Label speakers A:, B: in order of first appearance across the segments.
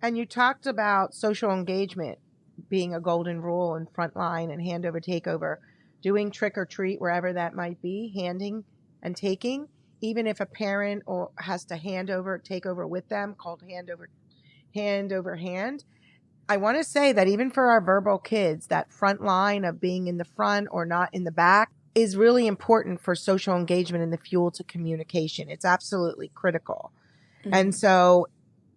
A: And you talked about social engagement being a golden rule in frontline and handover takeover, doing trick or treat wherever that might be, handing and taking, even if a parent or has to take over with them, called hand over hand. I want to say that even for our verbal kids, that front line of being in the front or not in the back is really important for social engagement and the fuel to communication. It's absolutely critical.
B: Mm-hmm.
A: And so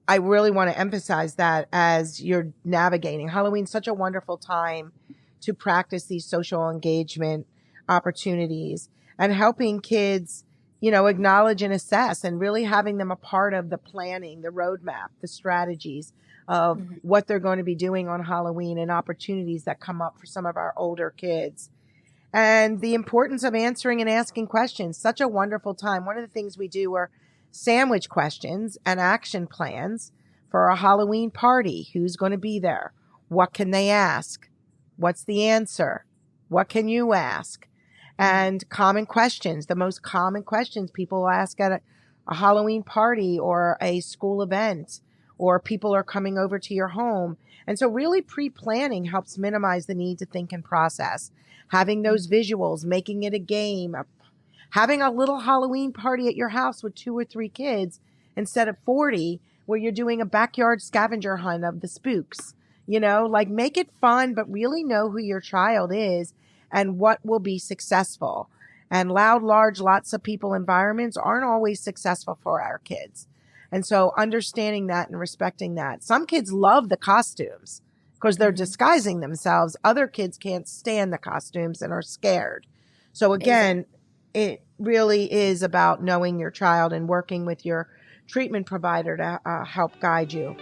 A: I really want to emphasize that as you're navigating. Halloween's such a wonderful time to practice these social engagement opportunities and helping kids, acknowledge and assess and really having them a part of the planning, the roadmap, the strategies of
B: Mm-hmm.
A: what they're going to be doing on Halloween and opportunities that come up for some of our older kids. And the importance of answering and asking questions. Such a wonderful time. One of the things we do are sandwich questions and action plans for a Halloween party. Who's going to be there? What can they ask? What's the answer? What can you ask? And common questions, the most common questions people ask at a Halloween party or a school event, or people are coming over to your home. And so really pre-planning helps minimize the need to think and process. Having those visuals, making it a game, having a little Halloween party at your house with 2 or 3 kids instead of 40, where you're doing a backyard scavenger hunt of the spooks, make it fun, but really know who your child is and what will be successful. And loud, large, lots of people environments aren't always successful for our kids. And so understanding that and respecting that. Some kids love the costumes because they're disguising themselves. Other kids can't stand the costumes and are scared. So again, it really is about knowing your child and working with your treatment provider to help guide you.